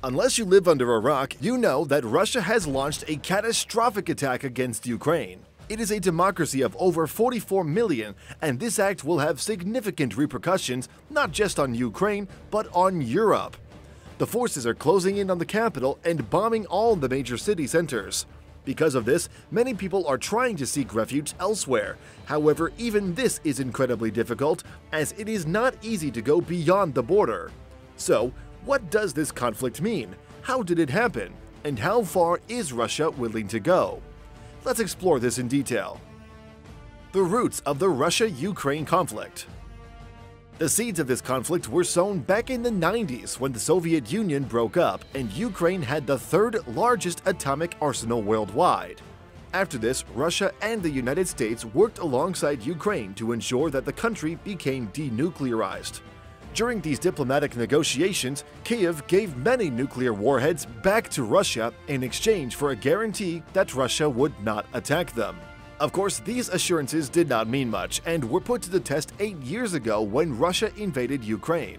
Unless you live under a rock, you know that Russia has launched a catastrophic attack against Ukraine. It is a democracy of over 44 million, and this act will have significant repercussions not just on Ukraine, but on Europe. The forces are closing in on the capital and bombing all the major city centers. Because of this, many people are trying to seek refuge elsewhere. However, even this is incredibly difficult, as it is not easy to go beyond the border. So, what does this conflict mean? How did it happen? And how far is Russia willing to go? Let's explore this in detail. The roots of the Russia-Ukraine conflict. The seeds of this conflict were sown back in the 90s when the Soviet Union broke up and Ukraine had the third largest atomic arsenal worldwide. After this, Russia and the United States worked alongside Ukraine to ensure that the country became denuclearized. During these diplomatic negotiations, Kyiv gave many nuclear warheads back to Russia in exchange for a guarantee that Russia would not attack them. Of course, these assurances did not mean much and were put to the test 8 years ago when Russia invaded Ukraine.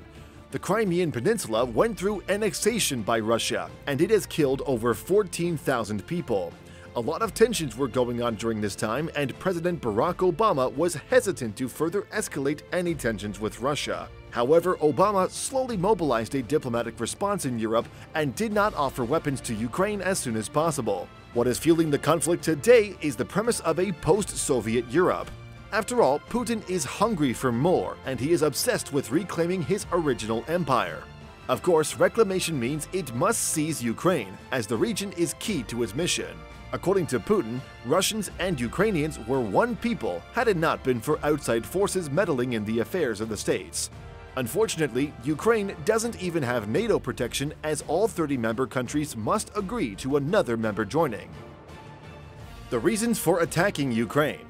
The Crimean Peninsula went through annexation by Russia, and it has killed over 14,000 people. A lot of tensions were going on during this time, and President Barack Obama was hesitant to further escalate any tensions with Russia. However, Obama slowly mobilized a diplomatic response in Europe and did not offer weapons to Ukraine as soon as possible. What is fueling the conflict today is the premise of a post-Soviet Europe. After all, Putin is hungry for more, and he is obsessed with reclaiming his original empire. Of course, reclamation means it must seize Ukraine, as the region is key to his mission. According to Putin, Russians and Ukrainians were one people had it not been for outside forces meddling in the affairs of the states. Unfortunately, Ukraine doesn't even have NATO protection, as all 30 member countries must agree to another member joining. The reasons for attacking Ukraine.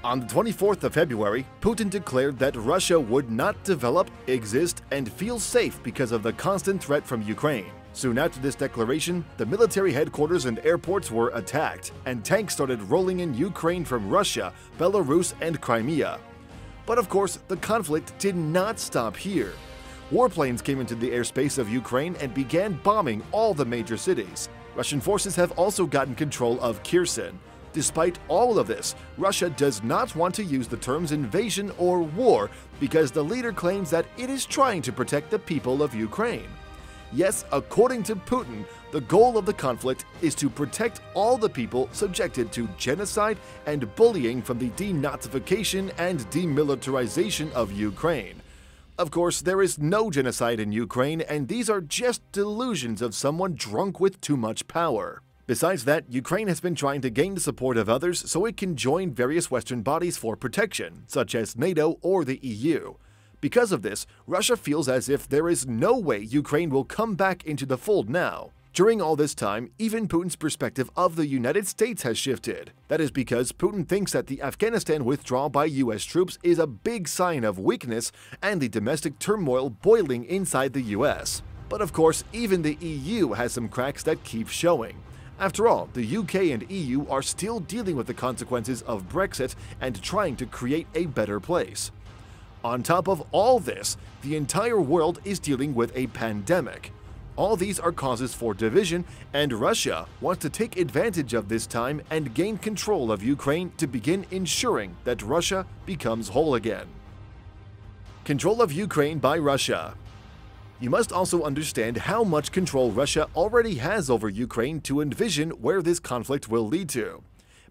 On the 24th of February, Putin declared that Russia would not develop, exist, and feel safe because of the constant threat from Ukraine. Soon after this declaration, the military headquarters and airports were attacked, and tanks started rolling in Ukraine from Russia, Belarus, and Crimea. But of course, the conflict did not stop here. Warplanes came into the airspace of Ukraine and began bombing all the major cities. Russian forces have also gotten control of Kherson. Despite all of this, Russia does not want to use the terms invasion or war because the leader claims that it is trying to protect the people of Ukraine. Yes, according to Putin, the goal of the conflict is to protect all the people subjected to genocide and bullying from the denazification and demilitarization of Ukraine. Of course, there is no genocide in Ukraine, and these are just delusions of someone drunk with too much power. Besides that, Ukraine has been trying to gain the support of others so it can join various Western bodies for protection, such as NATO or the EU. Because of this, Russia feels as if there is no way Ukraine will come back into the fold now. During all this time, even Putin's perspective of the United States has shifted. That is because Putin thinks that the Afghanistan withdrawal by US troops is a big sign of weakness and the domestic turmoil boiling inside the US. But of course, even the EU has some cracks that keep showing. After all, the UK and EU are still dealing with the consequences of Brexit and trying to create a better place. On top of all this, the entire world is dealing with a pandemic. All these are causes for division, and Russia wants to take advantage of this time and gain control of Ukraine to begin ensuring that Russia becomes whole again. Control of Ukraine by Russia. You must also understand how much control Russia already has over Ukraine to envision where this conflict will lead to.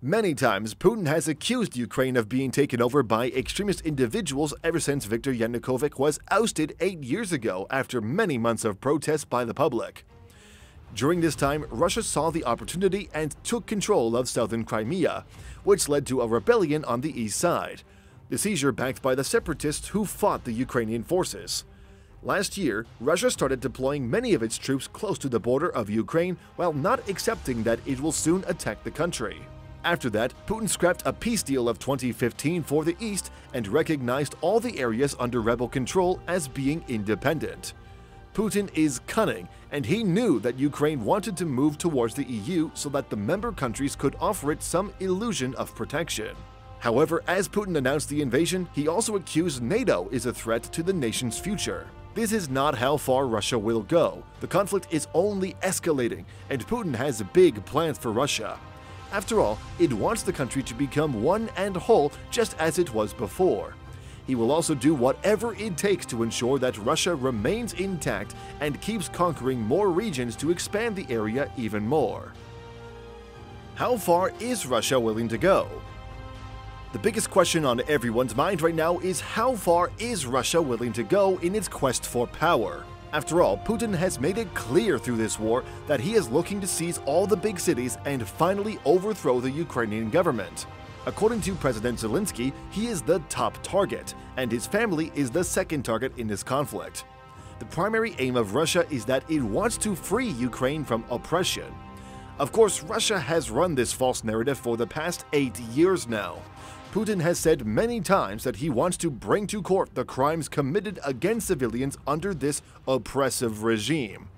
Many times, Putin has accused Ukraine of being taken over by extremist individuals ever since Viktor Yanukovych was ousted 8 years ago after many months of protests by the public. During this time, Russia saw the opportunity and took control of southern Crimea, which led to a rebellion on the east side. The seizure backed by the separatists who fought the Ukrainian forces. Last year, Russia started deploying many of its troops close to the border of Ukraine while not accepting that it will soon attack the country. After that, Putin scrapped a peace deal of 2015 for the East and recognized all the areas under rebel control as being independent. Putin is cunning, and he knew that Ukraine wanted to move towards the EU so that the member countries could offer it some illusion of protection. However, as Putin announced the invasion, he also accused NATO is a threat to the nation's future. This is not how far Russia will go. The conflict is only escalating, and Putin has big plans for Russia. After all, it wants the country to become one and whole just as it was before. He will also do whatever it takes to ensure that Russia remains intact and keeps conquering more regions to expand the area even more. How far is Russia willing to go? The biggest question on everyone's mind right now is how far is Russia willing to go in its quest for power? After all, Putin has made it clear through this war that he is looking to seize all the big cities and finally overthrow the Ukrainian government. According to President Zelensky, he is the top target, and his family is the second target in this conflict. The primary aim of Russia is that it wants to free Ukraine from oppression. Of course, Russia has run this false narrative for the past 8 years now. Putin has said many times that he wants to bring to court the crimes committed against civilians under this oppressive regime.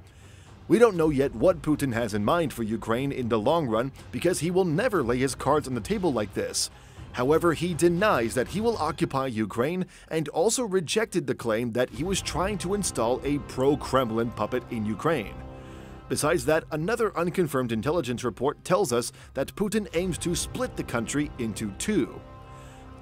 We don't know yet what Putin has in mind for Ukraine in the long run because he will never lay his cards on the table like this. However, he denies that he will occupy Ukraine and also rejected the claim that he was trying to install a pro-Kremlin puppet in Ukraine. Besides that, another unconfirmed intelligence report tells us that Putin aims to split the country into two.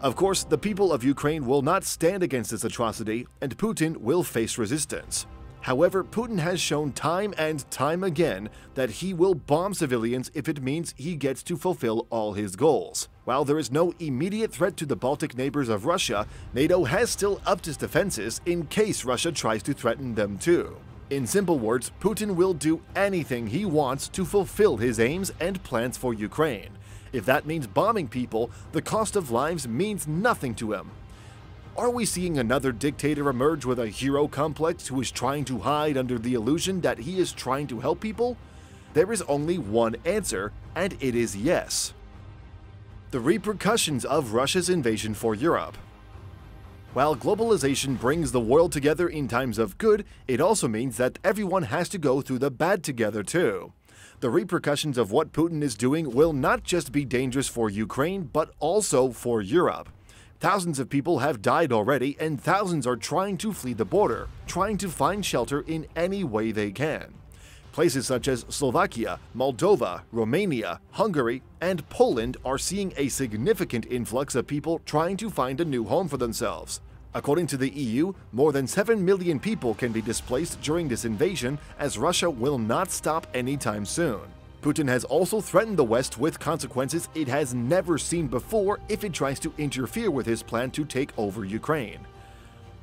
Of course, the people of Ukraine will not stand against this atrocity, and Putin will face resistance. However, Putin has shown time and time again that he will bomb civilians if it means he gets to fulfill all his goals. While there is no immediate threat to the Baltic neighbors of Russia, NATO has still upped its defenses in case Russia tries to threaten them too. In simple words, Putin will do anything he wants to fulfill his aims and plans for Ukraine. If that means bombing people, the cost of lives means nothing to him. Are we seeing another dictator emerge with a hero complex who is trying to hide under the illusion that he is trying to help people? There is only one answer, and it is yes. The repercussions of Russia's invasion for Europe. While globalization brings the world together in times of good, it also means that everyone has to go through the bad together too. The repercussions of what Putin is doing will not just be dangerous for Ukraine, but also for Europe. Thousands of people have died already, and thousands are trying to flee the border, trying to find shelter in any way they can. Places such as Slovakia, Moldova, Romania, Hungary, and Poland are seeing a significant influx of people trying to find a new home for themselves. According to the EU, more than 7 million people can be displaced during this invasion, as Russia will not stop anytime soon. Putin has also threatened the West with consequences it has never seen before if it tries to interfere with his plan to take over Ukraine.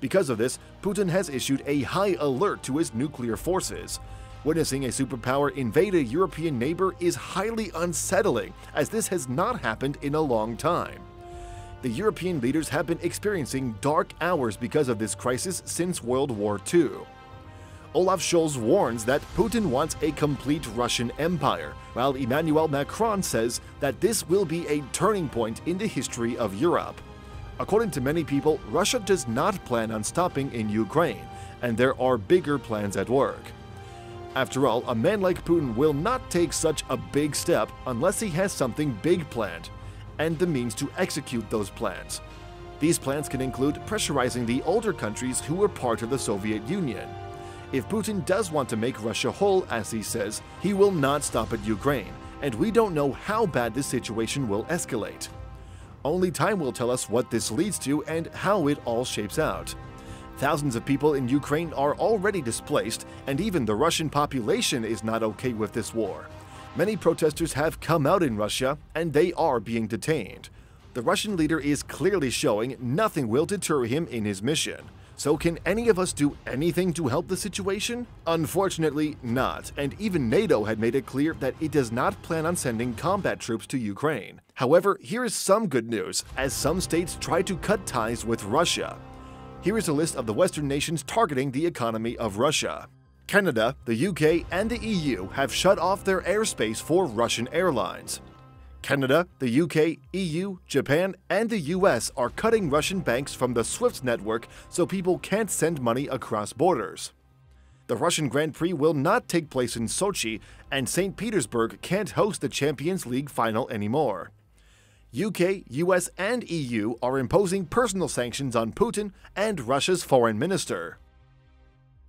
Because of this, Putin has issued a high alert to his nuclear forces. Witnessing a superpower invade a European neighbor is highly unsettling, as this has not happened in a long time. The European leaders have been experiencing dark hours because of this crisis since World War II. Olaf Scholz warns that Putin wants a complete Russian empire, while Emmanuel Macron says that this will be a turning point in the history of Europe. According to many people, Russia does not plan on stopping in Ukraine, and there are bigger plans at work. After all, a man like Putin will not take such a big step unless he has something big planned, and the means to execute those plans. These plans can include pressurizing the older countries who were part of the Soviet Union. If Putin does want to make Russia whole, as he says, he will not stop at Ukraine, and we don't know how bad this situation will escalate. Only time will tell us what this leads to and how it all shapes out. Thousands of people in Ukraine are already displaced, and even the Russian population is not okay with this war. Many protesters have come out in Russia, and they are being detained. The Russian leader is clearly showing nothing will deter him in his mission. So can any of us do anything to help the situation? Unfortunately not, and even NATO had made it clear that it does not plan on sending combat troops to Ukraine. However, here is some good news, as some states try to cut ties with Russia. Here is a list of the Western nations targeting the economy of Russia. Canada, the UK, and the EU have shut off their airspace for Russian airlines. Canada, the UK, EU, Japan, and the US are cutting Russian banks from the SWIFT network so people can't send money across borders. The Russian Grand Prix will not take place in Sochi, and St. Petersburg can't host the Champions League final anymore. UK, US, and EU are imposing personal sanctions on Putin and Russia's foreign minister.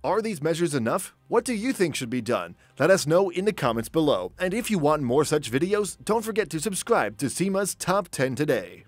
Are these measures enough? What do you think should be done? Let us know in the comments below. And if you want more such videos, don't forget to subscribe to Seema's Top 10 Today.